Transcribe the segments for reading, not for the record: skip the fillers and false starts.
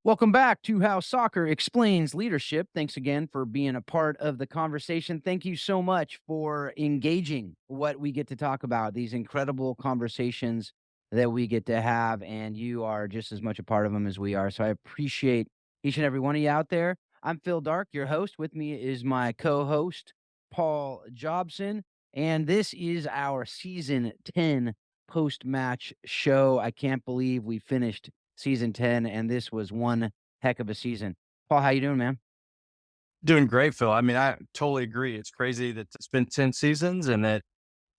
Welcome back to How Soccer Explains Leadership. Thanks again for being a part of the conversation. Thank you so much for engaging what we get to talk about, these incredible conversations that we get to have. And you are just as much a part of them as we are. So I appreciate each and every one of you out there. I'm Phil Dark, your host. With me is my co host, Paul Jobson. And this is our season 10 post match show. I can't believe we finished season 10, and this was one heck of a season. Paul, how you doing, man? Doing great, Phil. I mean, I totally agree. It's crazy that it's been 10 seasons and that,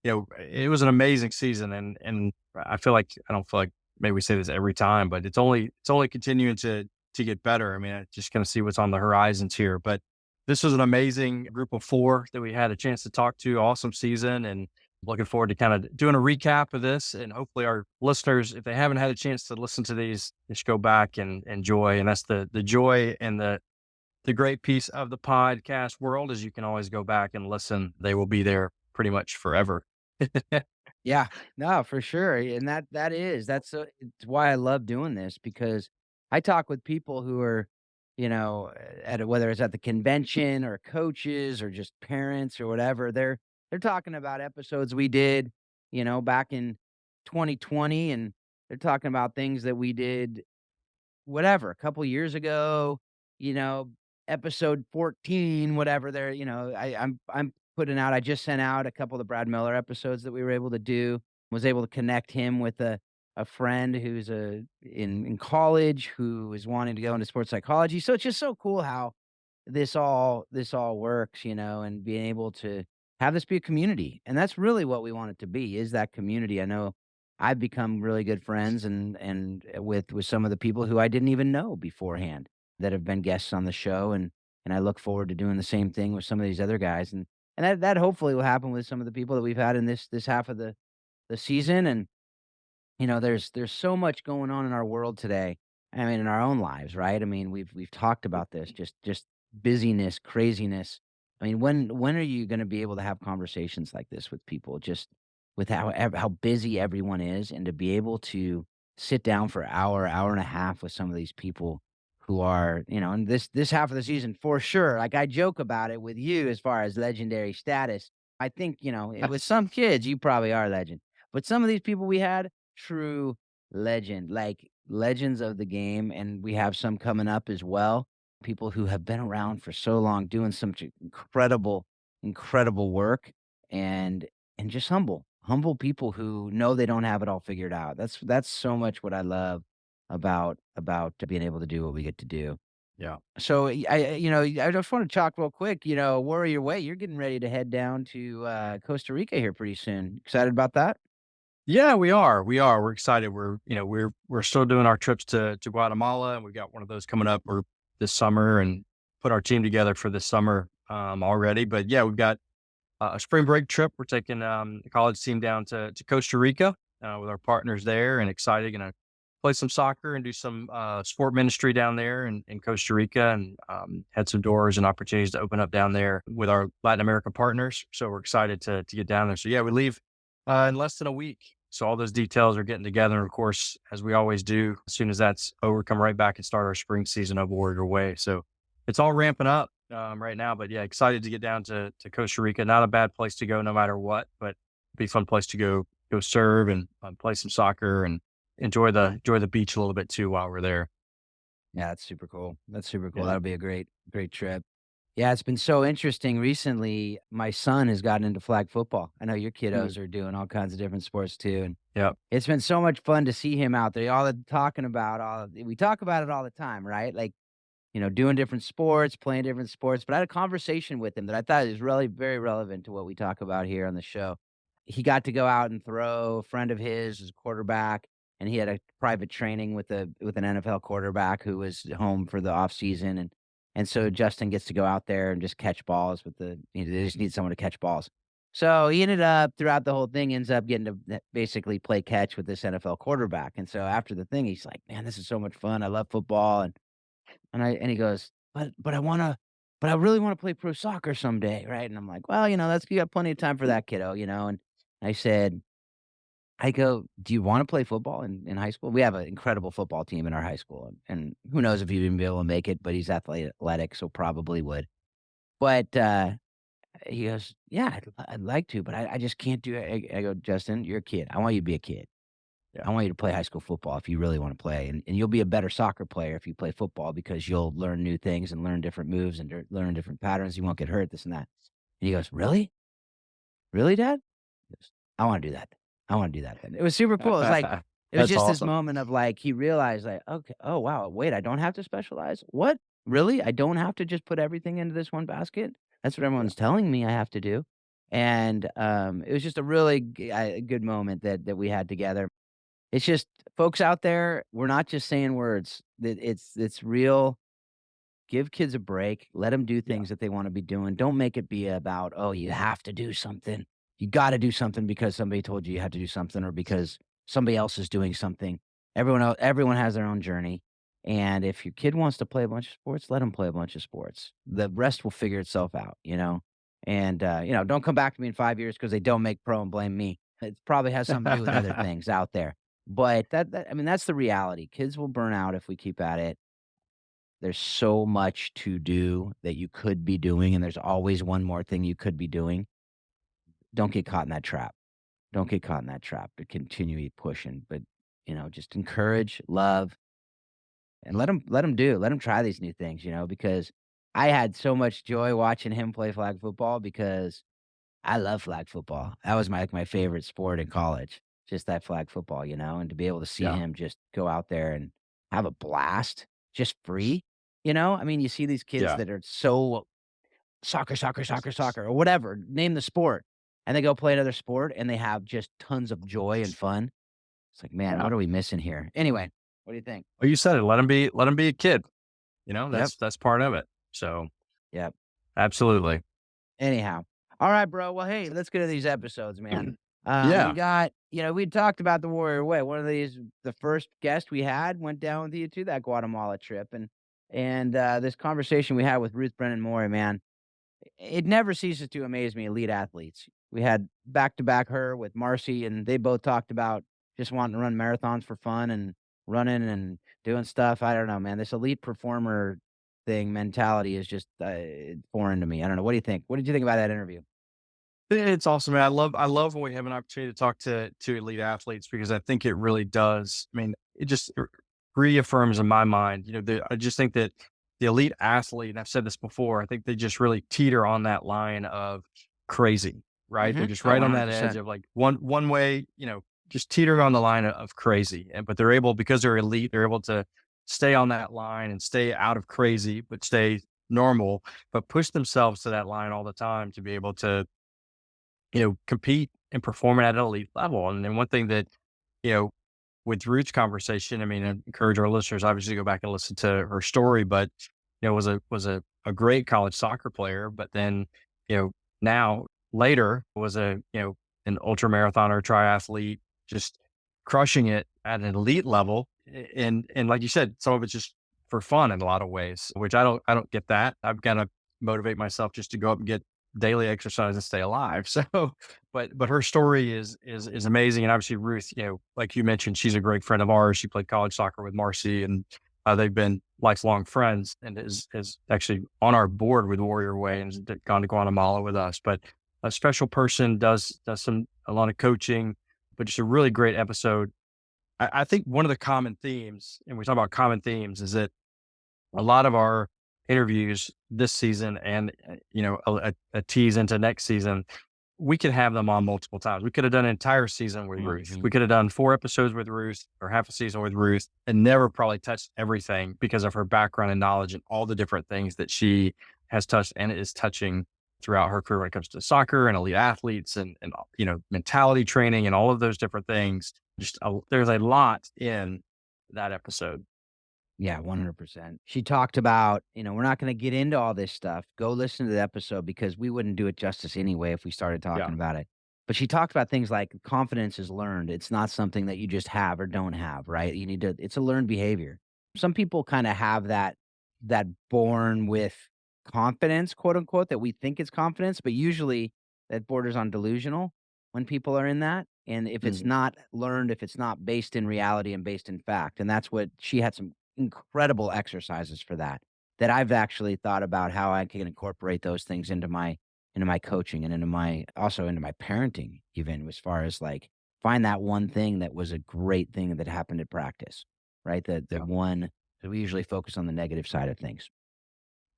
it was an amazing season and I don't feel like maybe we say this every time, but it's only continuing to get better. I mean, I just gonna see what's on the horizons here. But this was an amazing group of four that we had a chance to talk to. Awesome season and looking forward to kind of doing a recap of this. And hopefully our listeners, if they haven't had a chance to listen to these, just go back and enjoy. And that's the joy and the great piece of the podcast world is you can always go back and listen. They will be there pretty much forever. Yeah, no, for sure, and that's it's why I love doing this because I talk with people who are, whether it's at the convention or coaches or just parents or whatever, they're talking about episodes we did, back in 2020, and they're talking about things that we did whatever, a couple years ago, you know, episode 14, whatever there, I'm putting out I just sent out a couple of the Brad Miller episodes that we were able to do, was able to connect him with a friend who's in college who is wanting to go into sports psychology. So it's just so cool how this all works, and being able to have this be a community. And that's really what we want it to be, is that community. I know I've become really good friends with some of the people who I didn't even know beforehand that have been guests on the show, and I look forward to doing the same thing with some of these other guys, and that hopefully will happen with some of the people that we've had in this half of the season. And there's so much going on in our world today. I mean, in our own lives, right? I mean, we've talked about this, just busyness, craziness. I mean, when are you gonna be able to have conversations like this with people, just with how busy everyone is, and to be able to sit down for an hour, hour and a half with some of these people who are, in this half of the season for sure. Like I joke about it with you as far as legendary status. I think, with some kids, you probably are legend. But some of these people we had, true legend, like legends of the game, and we have some coming up as well. People who have been around for so long doing some incredible, incredible work, and just humble people who know they don't have it all figured out. That's so much what I love about being able to do what we get to do. Yeah. So I just want to talk real quick. Worry your way. You're getting ready to head down to Costa Rica here pretty soon. Excited about that? Yeah, we are. We are. We're excited. We're still doing our trips to Guatemala and we've got one of those coming up or this summer and put our team together for this summer already. But yeah, we've got a spring break trip. We're taking the college team down to Costa Rica with our partners there and excited. Gonna play some soccer and do some sport ministry down there in Costa Rica and had some doors and opportunities to open up down there with our Latin America partners. So we're excited to get down there. So yeah, we leave in less than a week. So all those details are getting together. And of course, as we always do, as soon as that's over, come right back and start our spring season of Warrior Way. So it's all ramping up right now. But yeah, excited to get down to Costa Rica. Not a bad place to go no matter what, but be a fun place to go serve and play some soccer and enjoy the beach a little bit too while we're there. Yeah, that's super cool. That's super cool. Yeah. That'll be a great trip. Yeah, it's been so interesting recently. My son has gotten into flag football. I know your Mm. kiddos are doing all kinds of different sports too, and Yeah. it's been so much fun to see him out there. All the talking about all we talk about it all the time, right? Like, doing different sports, playing different sports. But I had a conversation with him that I thought is really very relevant to what we talk about here on the show. He got to go out and throw. A friend of his is a quarterback, and he had a private training with an NFL quarterback who was home for the off season, and so Justin gets to go out there and just catch balls they just need someone to catch balls. So he ended up throughout the whole thing ends up getting to basically play catch with this NFL quarterback. And so after the thing, he's like, "Man, this is so much fun. I love football." And he goes, but I really wanna play pro soccer someday, right?" And I'm like, "Well, that's you got plenty of time for that, kiddo," and I said, I go, "Do you wanna play football in high school?" We have an incredible football team in our high school, and who knows if he'd even be able to make it, but he's athletic, so probably would. But, he goes, "Yeah, I'd like to, but I just can't do it." I go, "Justin, you're a kid. I want you to be a kid. Yeah. I want you to play high school football if you really wanna play, and you'll be a better soccer player if you play football because you'll learn new things and learn different moves and learn different patterns. You won't get hurt, this and that." And he goes, "Really? Really, Dad?" He goes, "I wanna do that. I wanna do that then." It was super cool. It was like it was That's just this awesome. moment of, like, he realized, like, "Okay, oh, wow, wait, I don't have to specialize? What? Really? I don't have to just put everything into this one basket? That's what Yeah. everyone's telling me I have to do." And, it was just a really good moment that we had together. It's just folks out there, we're not just saying words. That it's real. Give kids a break. Let them do Yeah. things that they wanna be doing. Don't make it be about, "Oh, you have to do something. You gotta do something because somebody told you you had to do something or because somebody else is doing something." Everyone has their own journey, and if your kid wants to play a bunch of sports, let them play a bunch of sports. The rest will figure itself out, you know? And, don't come back to me in 5 years because they don't make pro and blame me. It probably has something to do with other things out there. But I mean, that's the reality. Kids will burn out if we keep at it. There's so much to do that you could be doing, and there's always one more thing you could be doing. Don't get caught in that trap. Don't get caught in that trap, but continue pushing. But, just encourage, love, and let them try these new things, because I had so much joy watching him play flag football because I love flag football. That was my favorite sport in college, just that flag football, and to be able to see Yeah. him just go out there and have a blast just free. I mean, you see these kids Yeah. that are so soccer, soccer, soccer, soccer, or whatever, name the sport, and they go play another sport and they have just tons of joy and fun. It's like, man, Yeah. what are we missing here? Anyway, what do you think? Well, you said it. Let him be a kid. Yep. That's part of it. So, Yep. absolutely. Anyhow. All right, bro. Well, hey, let's get to these episodes, man. We Yeah. got, we talked about the Warrior Way. One of these, the first guest we had went down with you to that Guatemala trip, and this conversation we had with Ruth Brennan Moore, man, it never ceases to amaze me. Elite athletes. We had back to back her with Marcy, and they both talked about just wanting to run marathons for fun and running and doing stuff. I don't know, man. This elite performer thing mentality is just foreign to me. I don't know. What do you think? What did you think about that interview? It's awesome, man. I love when we have an opportunity to talk to elite athletes because I think it really does. I mean, it just reaffirms in my mind, I just think that the elite athlete, and I've said this before, I think they just really teeter on that line of crazy, right? They're just Oh, right on that edge 100%. of like one way, just teetering on the line of crazy. But they're able, because they're elite, they're able to stay on that line and stay out of crazy, but stay normal, but push themselves to that line all the time to be able to compete and perform at an elite level. And then one thing that, you know, with Ruth's conversation, I mean, I encourage our listeners obviously to go back and listen to her story, but was a great college soccer player, but then, now later was an ultra marathoner, triathlete, just crushing it at an elite level. And like you said, some of it's just for fun in a lot of ways, which I don't get that. I've got to motivate myself just to go up and get daily exercise and stay alive. So, but her story is amazing, and obviously Ruth, like you mentioned, she's a great friend of ours. She played college soccer with Marcy, and they've been lifelong friends, and is actually on our board with Warrior Way and has gone to Guatemala with us. But a special person, does a lot of coaching, but just a really great episode. I think one of the common themes, and we talk about common themes, is that a lot of our interviews this season and, a tease into next season, we could have them on multiple times. We could have done an entire season with Ruth. Mhm. We could have done 4 episodes with Ruth or half a season with Ruth and never probably touched everything because of her background and knowledge and all the different things that she has touched and is touching throughout her career when it comes to soccer and elite athletes and mentality training and all of those different things. There's a lot in that episode. Yeah, 100%. She talked about, we're not gonna get into all this stuff. Go listen to the episode because we wouldn't do it justice anyway if we started Yeah. talking about it. But she talked about things like confidence is learned. It's not something that you just have or don't have, right? It's a learned behavior. Some people kinda have that born with confidence, quote unquote, that we think is confidence, but usually that borders on delusional when people are in that. And if it's Mhm. not learned, if it's not based in reality and based in fact, and that's what she had some incredible exercises for that, that I've actually thought about how I can incorporate those things into my coaching and into my also into my parenting even as far as like find that one thing that was a great thing that happened at practice, right? The Yeah. one that we usually focus on the negative side of things.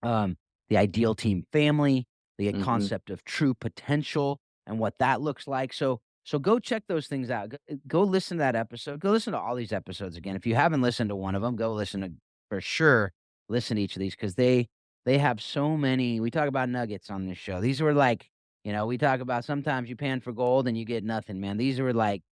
The ideal team family, the Mhm. concept of true potential and what that looks like. So go check those things out. Go listen to that episode. Go listen to all these episodes again. If you haven't listened to one of them, go listen to for sure. Listen to each of these because they have so many. We talk about nuggets on this show. These were like, we talk about sometimes you pan for gold and you get nothing, man. These were like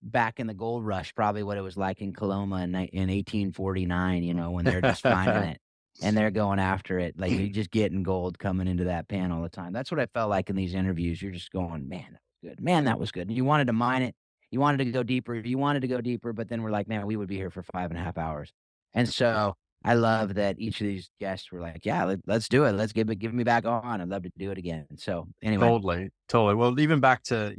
back in the gold rush, probably what it was like in Coloma in 1849, when they're just finding it and they're going after it. Like, you're just getting gold coming into that pan all the time. That's what I felt like in these interviews. You're just going, "Man, that was good. Man, that was good." And you wanted to mine it. You wanted to go deeper. You wanted to go deeper, but then we're like, "Man, we would be here for 5.5 hours." And so, I love that each of these guests were like, "Yeah, let's do it. Let's give me back on. I'd love to do it again." So, anyway. Totally, totally. Well, even back to,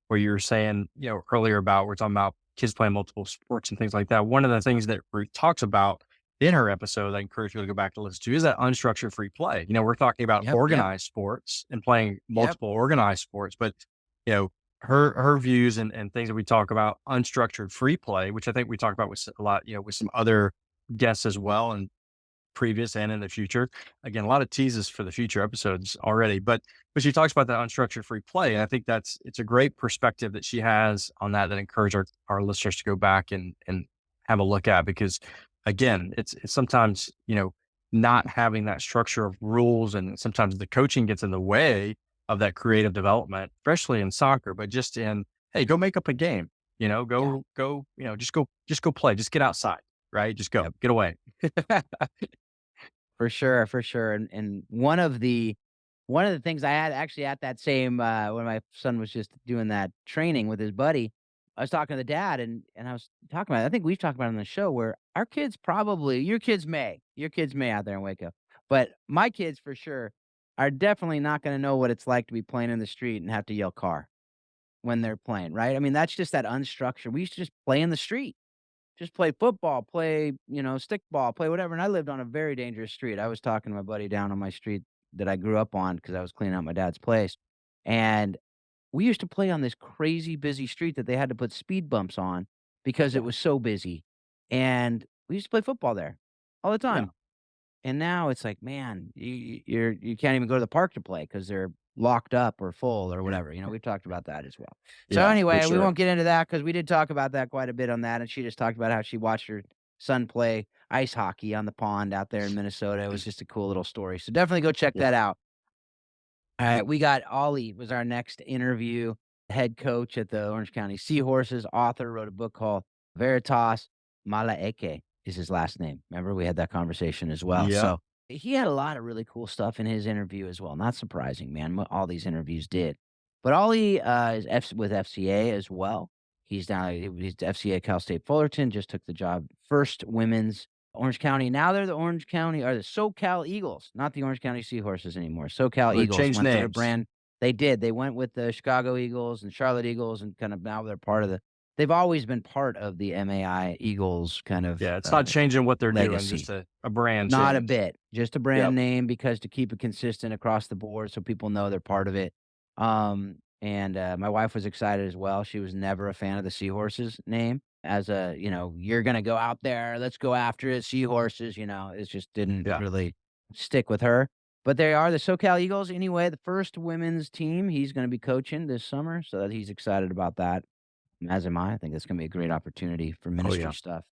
where you were saying, earlier about we're talking about kids playing multiple sports and things like that. One of the things that Ruth talks about in her episode that I encourage you to go back to listen to is that unstructured free play. We're talking about Yep, yep, organized sports and playing yep. multiple organized sports, but you know, her views and things that we talk about unstructured free play, which I think we talk about with a lot, with some other guests as well. And previous and in the future. Again, a lot of teases for the future episodes already, but she talks about that unstructured free play. And I think it's a great perspective that she has on that that encourage our listeners to go back and have a look at because again, it's sometimes, not having that structure of rules and sometimes the coaching gets in the way of that creative development, especially in soccer, but just in, hey, go make up a game, Yeah. just go play, just get outside, right? Just go, Yep. get away. For sure, and one of the things I had actually at that same, when my son was just doing that training with his buddy, I was talking to the dad and I was talking about it. I think we've talked about it on the show where our kids probably your kids may out there in Waco, but my kids for sure are definitely not gonna know what it's like to be playing in the street and have to yell "car" when they're playing, right? I mean, that's just that unstructured we used to just play in the street. Just play football, play, stickball, play whatever, and I lived on a very dangerous street. I was talking to my buddy down on my street that I grew up on because I was cleaning out my dad's place, and we used to play on this crazy busy street that they had to put speed bumps on because it Yeah. was so busy, and we used to play football there all the Yeah. time. And now it's like, man, you can't even go to the park to play because 'cause they're locked up or full or whatever, we've talked about that as well. So, Yeah, for anyway, we sure. won't get into that because we did talk about that quite a bit on that, and she just talked about how she watched her son play ice hockey on the pond out there in Minnesota. It was just a cool little story, so definitely go check Yeah. that out. Alright, we got Ollie was our next interview, head coach at the Orange County Seahorses, author, wrote a book called Veritas Malaeke is his last name. Remember, we had that conversation as well. Yeah. So, he had a lot of really cool stuff in his interview as well. Not surprising, man, all these interviews did. But Ollie, is with FCA as well. He's FCA Cal State Fullerton, just took the job, first women's Orange County. Now they're the Orange County or the SoCal Eagles, not the Orange County Seahorses anymore. SoCal Well, they Eagles changed went to their names. brand. They did. They went with the Chicago Eagles and Charlotte Eagles and kind of now they're part of the they've always been part of the MAI Eagles kind of, Yeah, it's not changing what they're doing, just legacy. a brand Not a change. bit, just a Yep. brand name because to keep it consistent across the board so people know they're part of it. And my wife was excited as well. She was never a fan of the Seahorses name as a, "You're gonna go out there, let's go after it, Seahorses," it just didn't Yeah. really stick with her. But they are the SoCal Eagles anyway, the first women's team he's gonna be coaching this summer, so that he's excited about that, as am I. I think it's gonna be a great opportunity for Oh, ministry yeah. stuff.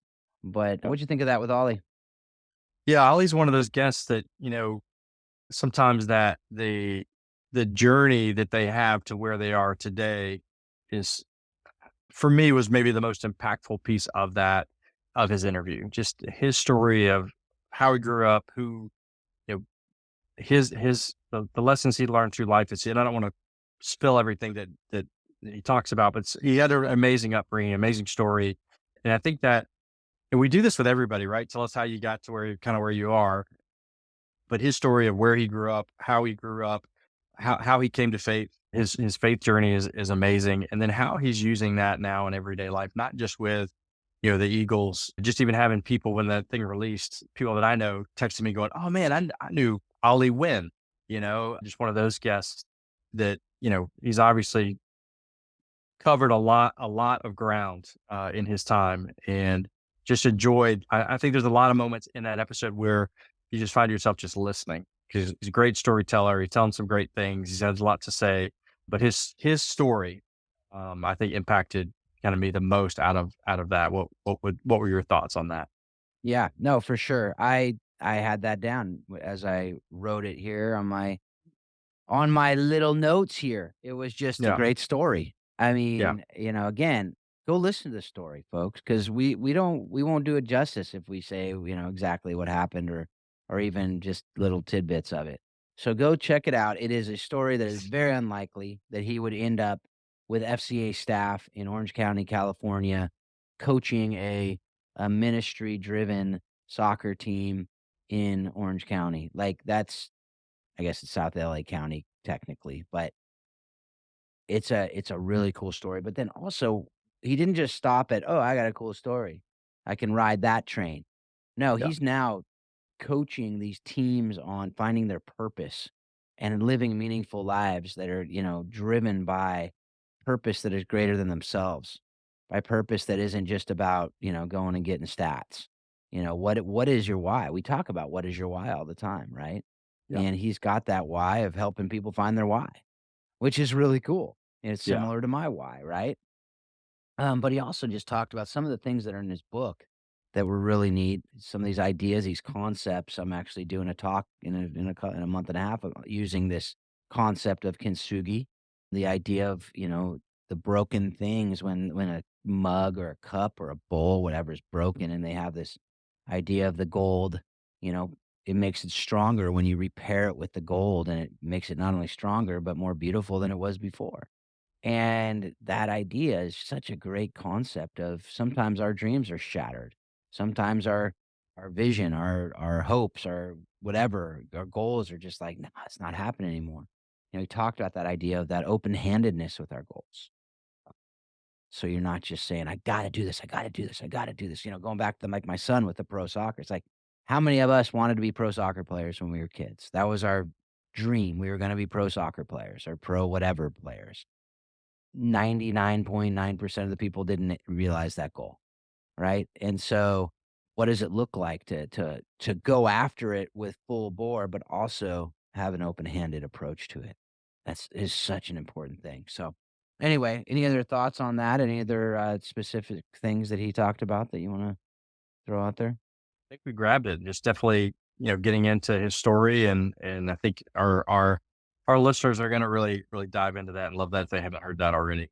But Yep. what'd you think of that with Ollie? Yeah, Ollie's one of those guests that, sometimes that the journey that they have to where they are today is for me, was maybe the most impactful piece of his interview. Just his story of how he grew up, who, you know, the lessons he learned through life is, and I don't wanna spill everything that he talks about, but he had an amazing upbringing, amazing story, and I think that and we do this with everybody, right? Tell us how you got to where you kinda where you are, but his story of where he grew up, how he grew up, how he came to faith, his faith journey is amazing, and then how he's using that now in everyday life, not just with, the Eagles, just even having people when that thing released, people that I know texted me going, "Oh man, I knew Ollie Wynn," just one of those guests that, he's obviously covered a lot of ground, in his time, and just enjoyed. I think there's a lot of moments in that episode where you just find yourself just listening because he's a great storyteller. He's telling some great things. He has a lot to say, but his story, I think impacted kind of me the most out of that. What were your thoughts on that? Yeah, no, for sure. I had that down as I wrote it here on my little notes here. It was just a Yeah, great story. I yeah, mean, again, go listen to the story, folks, because we won't do it justice if we say, exactly what happened or even just little tidbits of it. So go check it out. It is a story that is very unlikely that he would end up with FCA staff in Orange County, California, coaching a ministry driven soccer team in Orange County. Like that's I guess it's South LA County technically, but it's a really cool story, but then also, he didn't just stop at, "Oh, I got a cool story. I can ride that train." No, yeah, he's now coaching these teams on finding their purpose and living meaningful lives that are, driven by purpose that is greater than themselves, by purpose that isn't just about, going and getting stats. What is your why? We talk about what is your why all the time, right? yeah, And he's got that why of helping people find their why, which is really cool. And it's yeah, similar to my why, right? But he also just talked about some of the things that are in his book that were really neat. Some of these ideas, these concepts. I'm actually doing a talk in a month and a half using this concept of kintsugi, the idea of the broken things when a mug or a cup or a bowl, whatever is broken, and they have this idea of the gold. You know, it makes it stronger when you repair it with the gold, and it makes it not only stronger but more beautiful than it was before. And that idea is such a great concept of sometimes our dreams are shattered. Sometimes our vision, our hopes, our whatever, our goals are just like, nah, it's not happening anymore. We talked about that idea of that open-handedness with our goals. So you're not just saying, I gotta do this, I gotta do this, I gotta do this. Going back to like my son with the pro soccer. It's like, how many of us wanted to be pro soccer players when we were kids? That was our dream. We were gonna be pro soccer players or pro whatever players. 99.9% of the people didn't realize that goal, right? And so what does it look like to go after it with full bore, but also have an open-handed approach to it? That's is such an important thing. So anyway, any other thoughts on that? Any other specific things that he talked about that you want to throw out there? think we grabbed it. Just definitely, getting into his story, and I think our listeners are gonna really dive into that and love that if they haven't heard that already.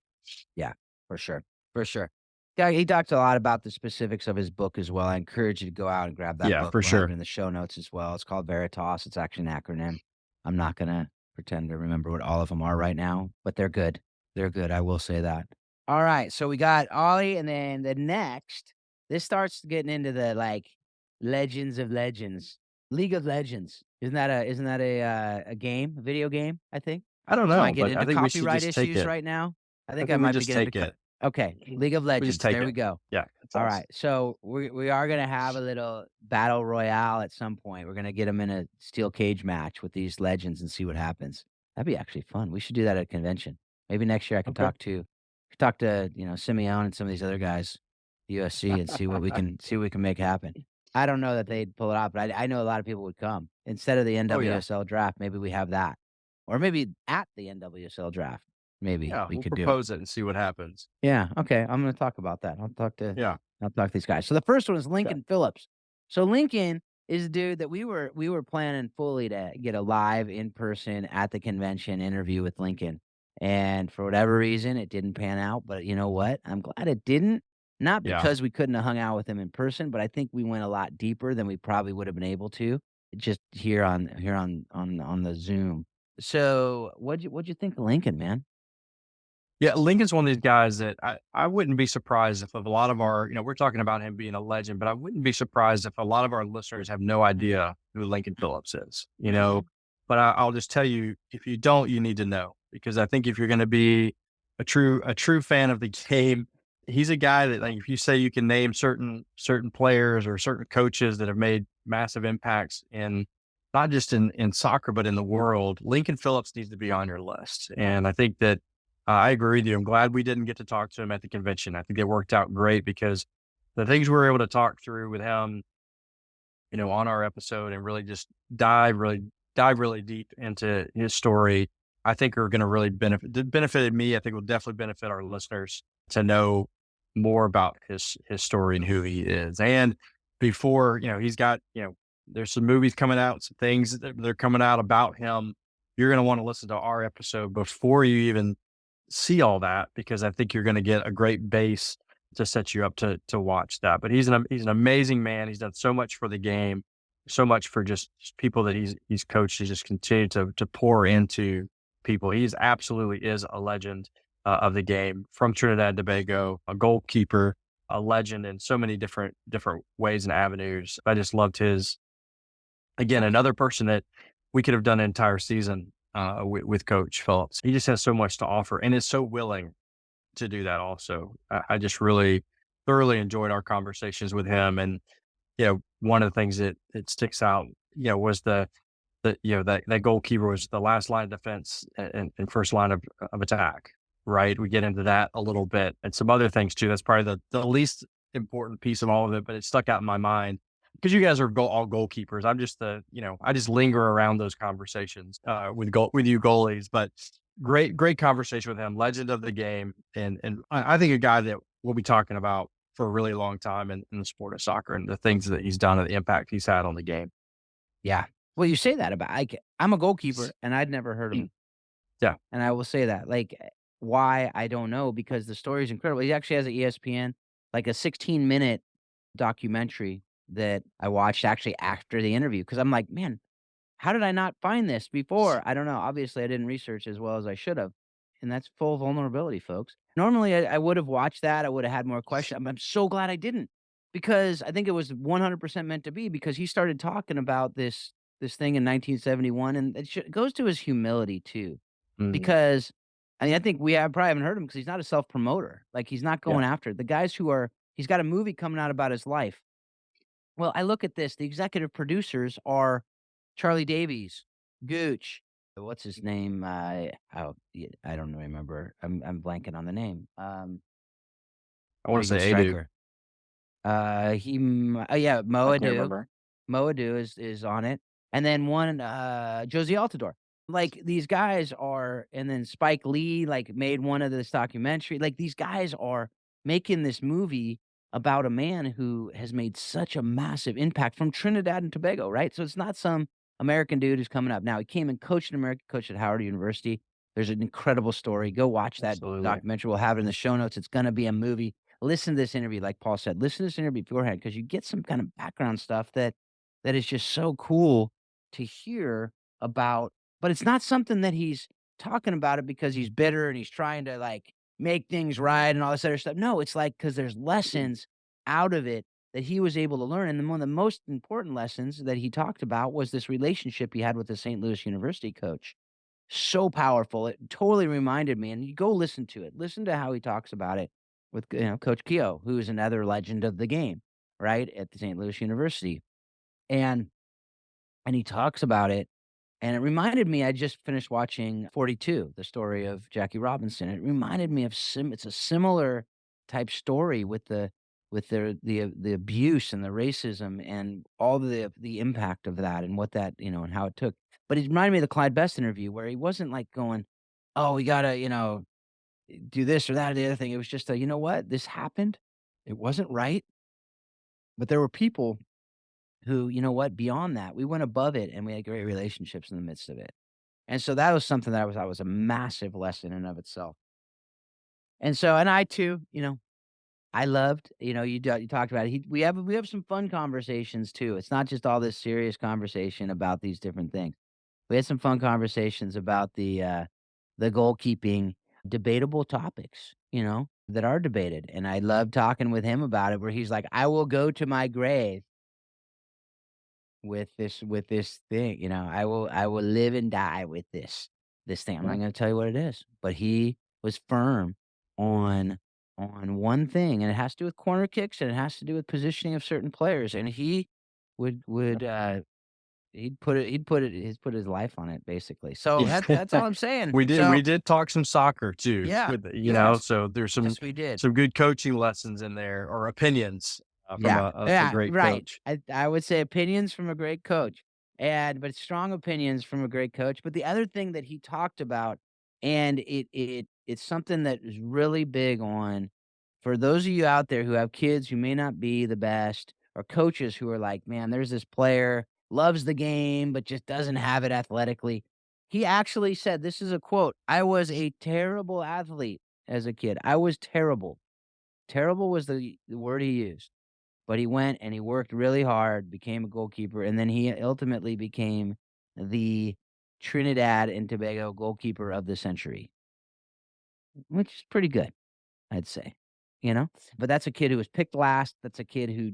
Yeah, for sure. For sure. Yeah, he talks a lot about the specifics of his book as well. I encourage you to go out and grab that Yeah, book. for We'll have it sure. in the show notes as well. It's called Veritas. It's actually an acronym. I'm not gonna pretend to remember what all of them are right now, but they're good. They're good. I will say that. All right, so we got Ollie, and then the next, this starts getting into the like legends of legends, League of Legends. Isn't that a game, a video game? I think. I don't Am I know, getting but I into think we should copyright just take issues it. right now? I I think I think we might be just getting into take it. okay, League of We just Legends, take there we it. go. Yeah, it's All us. right, so we are gonna have a little battle royale at some point. We're gonna get them in a steel cage match with these legends and see what happens. That'd be actually fun. We should do that at a convention. Maybe next year I can Okay. talk to, Simeone and some of these other guys, USC, and see what we can make happen. I don't know that they'd pull it off, but I know a lot of people would come. Instead of the Oh, yeah. NWSL draft, maybe we have that. Or maybe at the NWSL draft, maybe Yeah, we we'll could do it. propose it and see what happens. Yeah, okay, I'm gonna talk about that. Yeah, I'll talk to these guys. So the first one is okay. Lincoln Phillips. So Lincoln is a dude that we were planning fully to get a live in person at the convention interview with Lincoln. And for whatever reason, it didn't pan out. But you know what? I'm glad it didn't. Not Yeah. because we couldn't have hung out with him in person, but I think we went a lot deeper than we probably would have been able to just here on the Zoom. So what'd you think of Lincoln, man? Yeah, Lincoln's one of these guys that I wouldn't be surprised if a lot of our, we're talking about him being a legend, but I wouldn't be surprised if a lot of our listeners have no idea who Lincoln Phillips is. but I'll just tell you, if you don't, you need to know, because I think if you're going to be a true fan of the game, he's a guy that, like, if you say you can name certain players or certain coaches that have made massive impacts in not just in soccer but in the world, Lincoln Phillips needs to be on your list. And I think that I agree with you. I'm glad we didn't get to talk to him at the convention. I think it worked out great because the things we were able to talk through with him, on our episode, and really just dive really deep into his story, I think are going to really benefited me. I think will definitely benefit our listeners to know more about his story and who he is. And before, he's got, there's some movies coming out, some things that they're coming out about him. You're going to want to listen to our episode before you even see all that, because I think you're going to get a great base to set you up to watch that. But he's an amazing man. He's done so much for the game, so much for just people that he's coached. He's just continued to pour into people. He's absolutely is a legend of the game from Trinidad and Tobago, a goalkeeper, a legend in so many different ways and avenues. I just loved his, again, another person that we could have done an entire season with Coach Phillips. He just has so much to offer and is so willing to do that also. I just really thoroughly enjoyed our conversations with him. And, one of the things that sticks out, was that goalkeeper was the last line of defense and first line of attack, right? We get into that a little bit and some other things too. That's probably the least important piece of all of it, but it stuck out in my mind because you guys are all goalkeepers. I'm just I just linger around those conversations with you goalies, but great conversation with him, legend of the game. And I think a guy that we'll be talking about for a really long time in the sport of soccer and the things that he's done and the impact he's had on the game. Yeah. Well, you say that about I'm a goalkeeper, and I'd never heard of Mm. him, Yeah. and I will say that, why, I don't know, because the story is incredible. He actually has a ESPN, like, a 16-minute documentary that I watched actually after the interview because 'cause I'm like, "Man, how did I not find this before?" I don't know. Obviously, I didn't research as well as I should have, and that's full vulnerability, folks. Normally, I would have watched that. I would have had more questions. I'm so glad I didn't because I think it was 100% meant to be because he started talking about this thing in 1971, and it goes to his humility too, Mhm. because I mean, I think we have probably haven't heard him because he's not a self promoter. Like he's not Yeah. going after it. The guys who are. He's got a movie coming out about his life. Well, I look at this, the executive producers are Charlie Davies, Gooch, what's his name? I don't remember. I'm blanking on the name. I want Pretty to good say Adu. striker. Oh, yeah, Mo I can't Adu. remember. Mo Adu is on it, and then one, Josie Altidore. Like, these guys are and then Spike Lee, like, made one of this documentary. Like, these guys are making this movie about a man who has made such a massive impact from Trinidad and Tobago, right? So it's not some American dude who's coming up. Now, he came and coached in America, coached at Howard University. There's an incredible story. Go watch that Absolutely. documentary. We'll have it in the show notes. It's gonna be a movie. Listen to this interview, like Paul said. Listen to this interview beforehand because you get some kind of background stuff that is just so cool to hear about. But it's not something that he's talking about it because he's bitter and he's trying to like make things right and all this other stuff. No, it's like because there's lessons out of it that he was able to learn. And then one of the most important lessons that he talked about was this relationship he had with the St. Louis University coach. So powerful. It totally reminded me, and you go listen to it. Listen to how he talks about it with, Coach Keogh, who is another legend of the game, right, at the St. Louis University. And he talks about it, and it reminded me I just finished watching 42, the story of Jackie Robinson. It reminded me of it's a similar type story with the abuse and the racism and all the impact of that and what that, and how it took. But it reminded me of the Clyde Best interview where he wasn't like going, "Oh, we gotta, do this or that or the other thing." It was just a, "You know what? This happened. It wasn't right, but there were people who, you know what, beyond that, we went above it and we had great relationships in the midst of it." And so that was something that was a massive lesson in and of itself. And so and I too, I loved, you talked about it. We have some fun conversations too. It's not just all this serious conversation about these different things. We had some fun conversations about the goalkeeping debatable topics, that are debated. And I love talking with him about it where he's like, "I will go to my grave with this thing, I will live and die with this thing. I'm not Right. gonna tell you what it is, but he was firm on one thing, and it has to do with corner kicks, and it has to do with positioning of certain players, and he would, he'd put his life on it basically. So Yeah. that's all I'm saying. We So did talk some soccer too yeah, with yes, so there's yes, we did. some good coaching lessons in there or opinions from Yeah, a yeah, great right. coach. I would say opinions from a great coach, but strong opinions from a great coach. But the other thing that he talked about, and it's something that is really big on for those of you out there who have kids who may not be the best, or coaches who are like, man, there's this player loves the game but just doesn't have it athletically. He actually said, this is a quote: "I was a terrible athlete as a kid. I was terrible." Terrible was the word he used. But he went and he worked really hard, became a goalkeeper, and then he ultimately became the Trinidad and Tobago goalkeeper of the century, which is pretty good, I'd say, you know? But that's a kid who was picked last. That's a kid who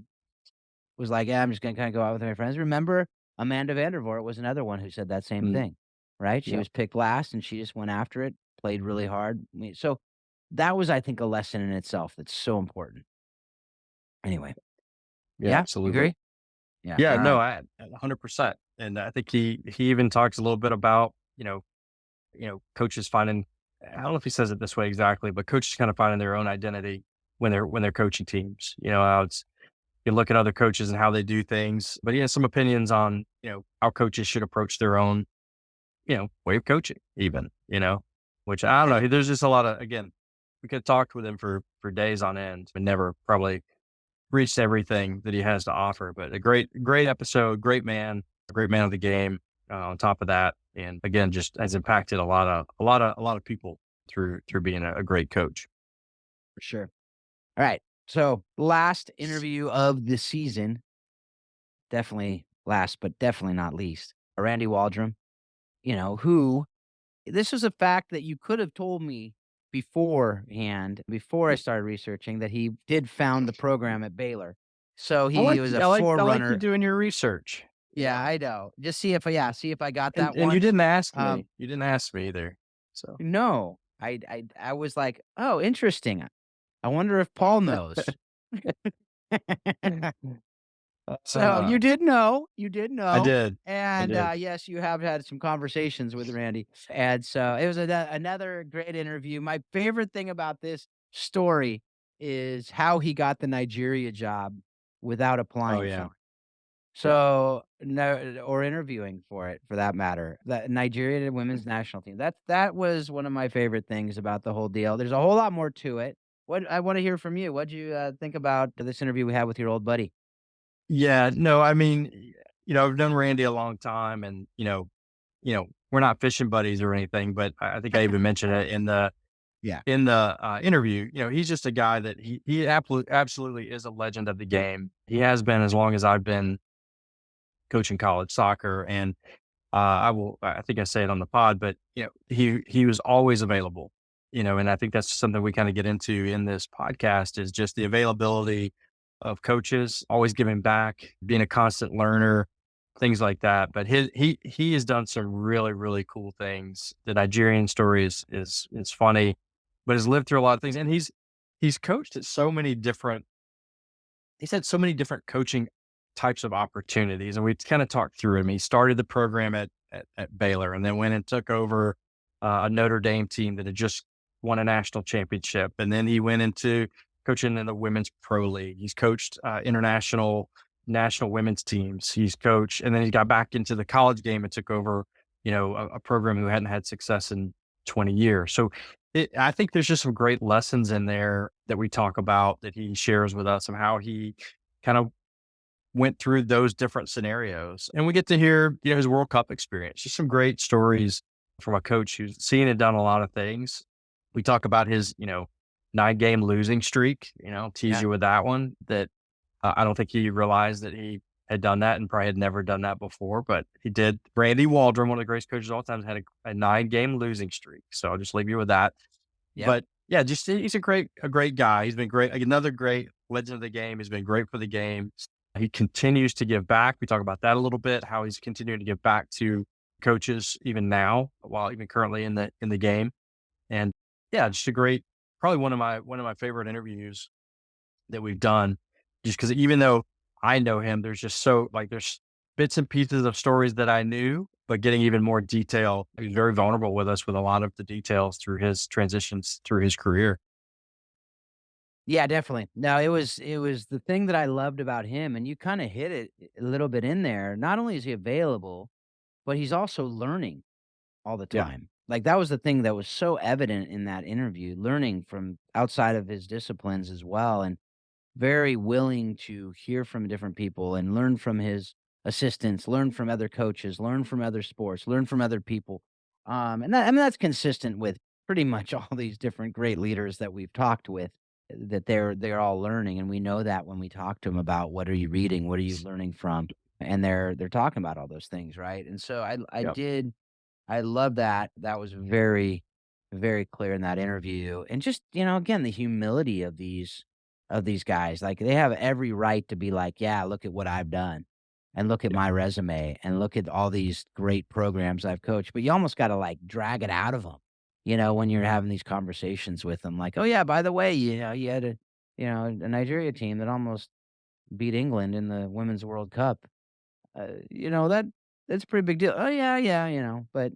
was like, "Yeah, I'm just gonna kinda go out with my friends." Remember, Amanda Vandervoort was another one who said that same Mm, thing, right? She yeah. was picked last and she just went after it, played really hard. So that was, I think, a lesson in itself that's so important. Anyway, Yeah, yeah, you absolutely. agree? Yeah, Yeah, all no, right. I 100%. And I think he even talks a little bit about, coaches finding I don't know if he says it this way exactly, but coaches kind of finding their own identity when they're coaching teams. How it's you look at other coaches and how they do things, but he has some opinions on, how coaches should approach their own, way of coaching even, which I don't know. There's just a lot of again, we could have talked with him for days on end, but never probably reached everything that he has to offer. But a great episode, great man of the game. On top of that, and again, just has impacted a lot of people through being a great coach. For sure. All right. So, last interview of the season, definitely last, but definitely not least, Randy Waldrum, who this was a fact that you could have told me beforehand, before I started researching, that he did found the program at Baylor. So he was a I like you forerunner. doing your research. Yeah, Yeah, I know. Just see if see if I got that and you one. didn't ask Um, me. You didn't ask me either. So no, I was like, oh, interesting. I wonder if Paul knows. So, uh, you did I know, did, I and, did. yes, you have had some conversations with Randy, and so it was another great interview. My favorite thing about this story is how he got the Nigeria job without Oh applying for yeah, it. yeah. So, no, or interviewing for it, for that matter. The Nigeria women's national team. That was one of my favorite things about the whole deal. There's a whole lot more to it. What I wanna hear from you. What'd you, think about this interview we had with your old buddy? Yeah, no, I mean, I've known Randy a long time, and we're not fishing buddies or anything, but I think I even mentioned it Yeah. in the interview. He's just a guy that he absolutely is a legend of the game. He has been as long as I've been coaching college soccer, and I think I say it on the pod, but he was always available. And I think that's something we kind of get into in this podcast is just the availability of coaches, always giving back, being a constant learner, things like that. But he has done some really, really cool things. The Nigerian story is funny, but has lived through a lot of things. And he's coached at so many different he's had so many different coaching types of opportunities, and we kind of talked through him. He started the program at Baylor, and then went and took over a Notre Dame team that had just won a national championship, and then he went into coaching in the women's pro league. He's coached national women's teams. He's coached, and then he got back into the college game and took over, a program who hadn't had success in 20 years. So I think there's just some great lessons in there that we talk about that he shares with us, and how he kind of went through those different scenarios. And we get to hear, his World Cup experience, just some great stories from a coach who's seen and done a lot of things. We talk about his, 9-game losing streak, tease Yeah. you with that one that I don't think he realized that he had done that and probably had never done that before, but he did. Randy Waldron, one of the greatest coaches of all time, had a 9-game losing streak. So I'll just leave you with that. Yep. But yeah, he's a great guy. He's been great. Like, another great legend of the game. He's been great for the game. He continues to give back. We talk about that a little bit, how he's continuing to give back to coaches even now, while even currently in the game. And yeah, just a great, probably one of my favorite interviews that we've done. Just because even though I know him, there's just so like there's bits and pieces of stories that I knew, but getting even more detail. He's very vulnerable with us with a lot of the details through his transitions through his career. Yeah, definitely. No, it was the thing that I loved about him, and you kinda hit it a little bit in there. Not only is he available, but he's also learning all the Yeah. time. Like, that was the thing that was so evident in that interview, learning from outside of his disciplines as well, and very willing to hear from different people and learn from his assistants, learn from other coaches, learn from other sports, learn from other people. And that, I mean, that's consistent with pretty much all these different great leaders that we've talked with, that they're all learning. And we know that when we talk to them about what are you reading, what are you learning from, and they're talking about all those things, right? And so Yep. I love that. That was very, very clear in that interview. And just, again, the humility of these guys. Like they have every right to be like, yeah, look at what I've done and look at Yeah. my resume and look at all these great programs I've coached. But you almost got to like drag it out of them, when you're having these conversations with them. Like, oh yeah, by the way, you had a Nigeria team that almost beat England in the Women's World Cup. That's a pretty big deal. Oh yeah, yeah, but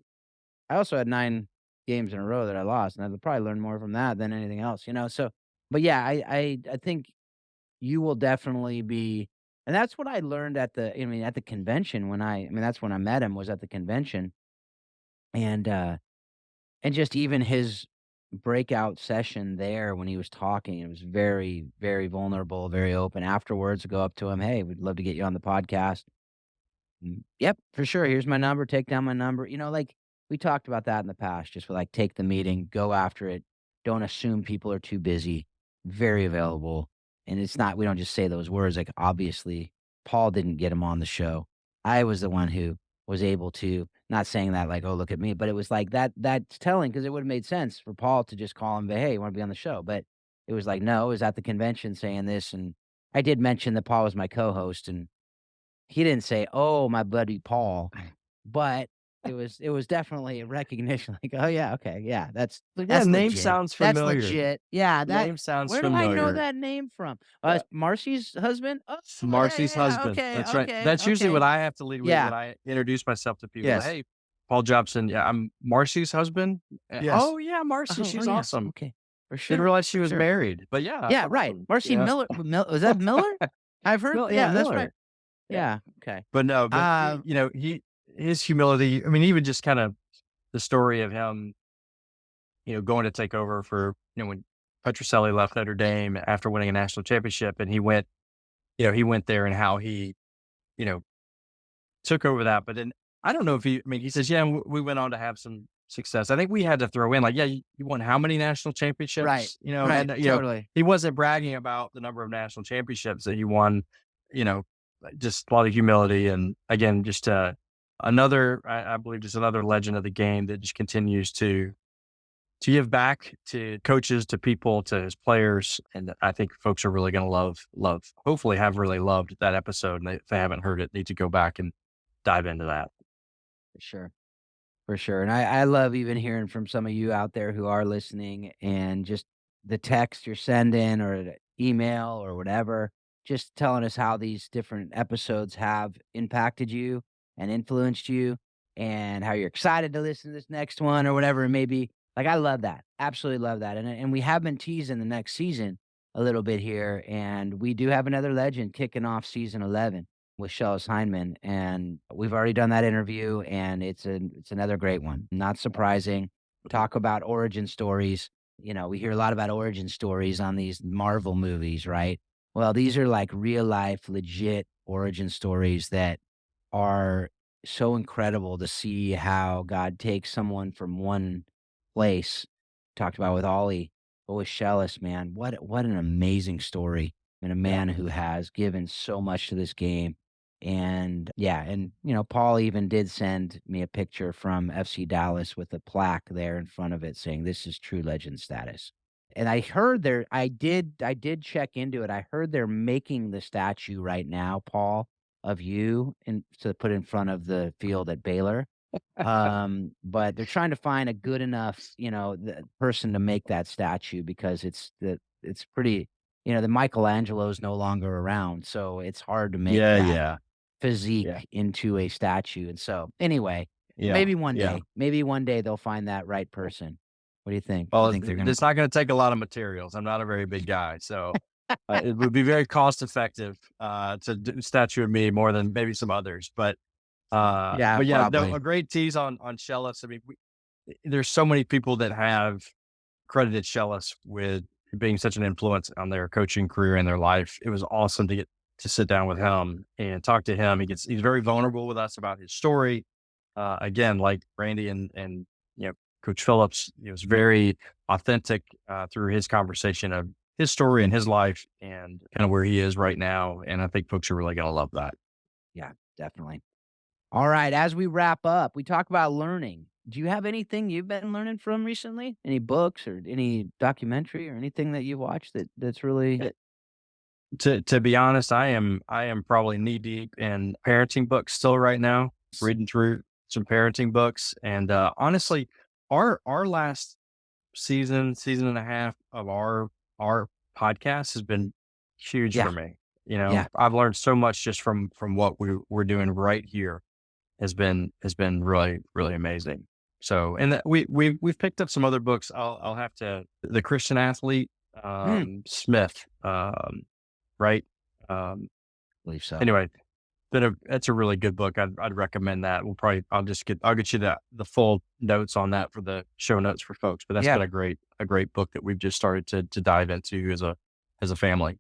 I also had 9 games in a row that I lost, and I'd probably learn more from that than anything else. So but yeah, I think you will definitely be, and that's what I learned at the convention when that's when I met him, was at the convention, and, uh, and just even his breakout session there when he was talking, it was very, very vulnerable, very open. Afterwards, I go up to him, "Hey, we'd love to get you on the podcast." Yep, for sure. Here's my number. Take down my number. Like we talked about that in the past. Just like take the meeting, go after it. Don't assume people are too busy. Very available. And it's not, we don't just say those words. Like obviously, Paul didn't get him on the show. I was the one who was able to, not saying that like, oh, look at me, but it was like that's telling because it would have made sense for Paul to just call him, hey, you want to be on the show? But it was like, no, it was at the convention saying this. And I did mention that Paul was my co host, and he didn't say, "Oh, my buddy Paul," but it was definitely a recognition, like, "Oh, yeah, okay, yeah, But yeah, that's name legit. sounds That's familiar. legit. Yeah, Name sounds where do I know familiar. that name from? Yeah. Marcy's husband? Oh, yeah, Marcy's yeah, yeah, husband. okay, That's right. okay, That's usually what okay." I have to lead with Yeah, when I introduce myself to people. yes, Hey, Paul Jobson. Yeah, I'm Marcy's husband. yes. Oh yeah, Marcy. Oh, She's yeah, awesome. okay, for Didn't sure, realize she for was sure. married. But yeah, Yeah, right, awesome. Marcy Yeah. Miller. Was that Miller? I've heard, Yeah, yeah, that's right. Miller. Yeah. Yeah, okay. But no, but Um his humility. I mean, even just kind of the story of him, going to take over for when Petroselli left Notre Dame after winning a national championship, and he went there and how he you know took over that. But then I don't know if he says, yeah, we went on to have some success. I think we had to throw in like, yeah, you won how many national right, championships, right, and totally, he wasn't bragging about the number of national championships that he won, you know, just a lot of humility. And again, just I believe just another legend of the game that just continues to give back to coaches, to people, to his players. And I think folks are really going to hopefully have really loved that episode. And if they haven't heard it, need to go back and dive into that. for sure. For sure, and I love even hearing from some of you out there who are listening, and just the text you're sending or the email or whatever, just telling us how these different episodes have impacted you and influenced you, and how you're excited to listen to this next one or whatever it may be. Like, I love that, absolutely love that, and we have been teasing the next season a little bit here, and we do have another legend kicking off season 11 with Shellis Hyndman, and we've already done that interview, and it's another great one. Not surprising. Talk about origin stories. We hear a lot about origin stories on these Marvel movies, right? Well, these are like real life, legit origin stories that are so incredible to see how God takes someone from one place. Talked about with Ollie, but with Shellis, man, what an amazing story, and a Yeah. man who has given so much to this game. And yeah, and Paul even did send me a picture from FC Dallas with a plaque there in front of it saying this is true legend status. And I did check into it. I heard they're making the statue right now, Paul, of you and to put in front of the field at Baylor. But they're trying to find a good enough, the person to make that statue because it's pretty, the Michelangelo's no longer around, so it's hard to make Yeah, that yeah, yeah, physique into a statue. And so, anyway, yeah, yeah. maybe one day they'll find that right person. What do you think? You Well, think they're gonna it's not gonna take a lot of materials. I'm not a very big guy, so, it would be very cost effective, to do a statue of me more than maybe some others, Yeah, but yeah, no, probably. a great tease on Shellis. I mean, there's so many people that have credited Shellis with being such an influence on their coaching career and their life. It was awesome to get to sit down with him and talk to him. He's very vulnerable with us about his story. Again, like Randy and Coach Phillips, he was very authentic through his conversation of his story and his life and kind of where he is right now. And I think folks are really going to love that. Yeah, definitely. All right, as we wrap up, we talk about learning. Do you have anything you've been learning from recently? Any books or any documentary or anything that you watched that's really To be honest, I am probably knee deep in parenting books still right now, reading through some parenting books, and, honestly, our last season and a half of our podcast has been huge Yeah, for me. yeah. I've learned so much just from what we're doing right here has been really, really amazing. So, and that we've picked up some other books. I'll have to The Christian Athlete, Mm, Smith, right? Um, believe so. anyway, that's a really good book. I'd recommend that. I'll get you the full notes on that for the show notes for folks. But that's Yeah. been a great book that we've just started to dive into as a family.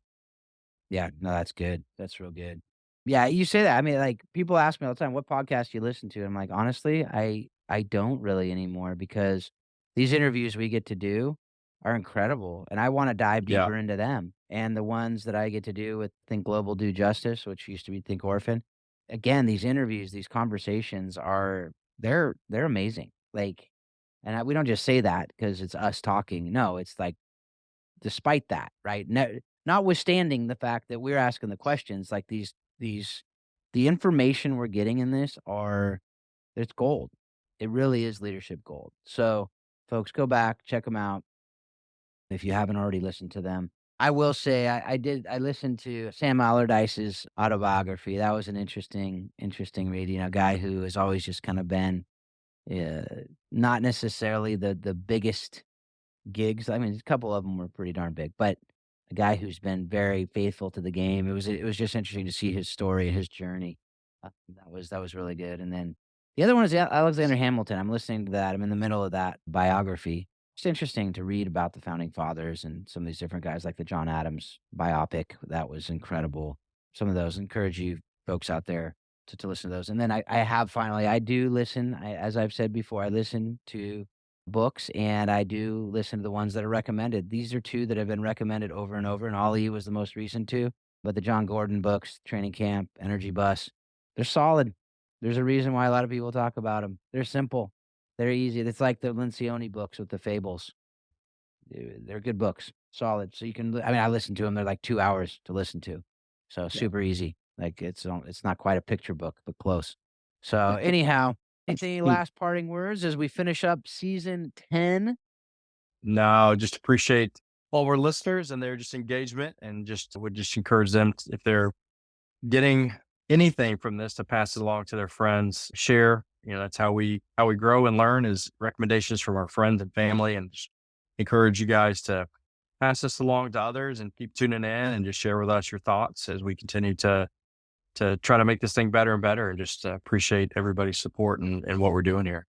Yeah, no, that's good. That's real good. Yeah, you say that. I mean, like, people ask me all the time, "What podcast you listen to?" I'm like, "Honestly, I don't really anymore because these interviews we get to do are incredible, and I wanna dive Yeah, deeper into them." And the ones that I get to do with Think Global, Do Justice, which used to be Think Orphan, again, these interviews, these conversations they're amazing. Like, and we don't just say that because it's us talking. No, it's like despite that, right? No, notwithstanding the fact that we're asking the questions, like these the information we're getting in this are it's gold. It really is leadership gold. So, folks, go back, check them out if you haven't already listened to them. I will say I listened to Sam Allardyce's autobiography. That was an interesting read. A guy who has always just kind of been uh, not necessarily the biggest gigs. I mean, a couple of them were pretty darn big, but a guy who's been very faithful to the game. It was just interesting to see his story and his journey. That was really good. And then the other one is Alexander Hamilton. I'm listening to that. I'm in the middle of that biography. It's interesting to read about the founding fathers and some of these different guys, like the John Adams biopic. That was incredible. Some of those encourage you folks out there to listen to those. And then I do listen. As I've said before, I listen to books, and I do listen to the ones that are recommended. These are 2 that have been recommended over and over, and Ollie was the most recent 2, but the John Gordon books, Training Camp, Energy Bus, they're solid. There's a reason why a lot of people talk about them. 'Em. They're simple. They're easy. It's like the Lencioni books with the fables. They're good books, solid. So you can I mean, I listen to them. 'Em, they're like 2 hours to listen to. So yeah. super easy. Like, it's not quite a picture book, but close. So, anyhow, any last parting words as we finish up season 10? No, just appreciate all our listeners and their just engagement, and just would just encourage them if they're getting anything from this to pass it along to their friends, share. That's how we grow and learn is recommendations from our friends and family, and just encourage you guys to pass this along to others and keep tuning in and just share with us your thoughts as we continue to try to make this thing better and better, and just appreciate everybody's support and what we're doing here.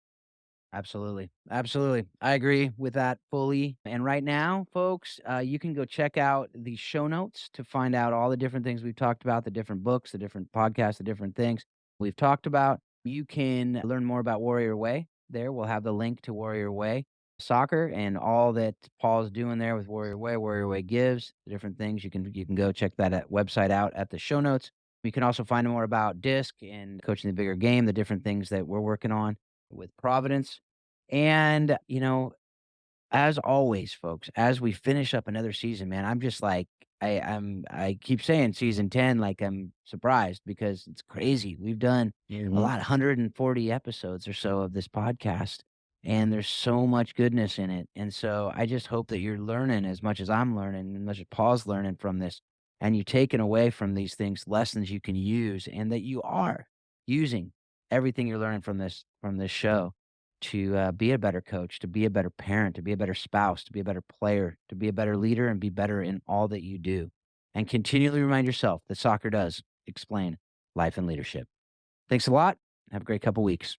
Absolutely. Absolutely. I agree with that fully. And right now, folks, you can go check out the show notes to find out all the different things we've talked about, the different books, the different podcasts, the different things we've talked about. You can learn more about Warrior Way there. We'll have the link to Warrior Way soccer and all that Paul's doing there with Warrior Way. Warrior Way gives the different things. You can go check that website out at the show notes. You can also find more about disc and coaching the bigger game, the different things that we're working on with Providence. And, As always, folks, as we finish up another season, man, I'm just like, I keep saying season 10 like I'm surprised because it's crazy. We've done a Mhm. lot, 140 episodes or so of this podcast, and there's so much goodness in it. And so I just hope that you're learning as much as I'm learning, as much as Paul's learning from this, and you're taking away from these things lessons you can use, and that you are using everything you're learning from this show to be a better coach, to be a better parent, to be a better spouse, to be a better player, to be a better leader, and be better in all that you do. And continually remind yourself that soccer does explain life and leadership. Thanks a lot. Have a great couple weeks.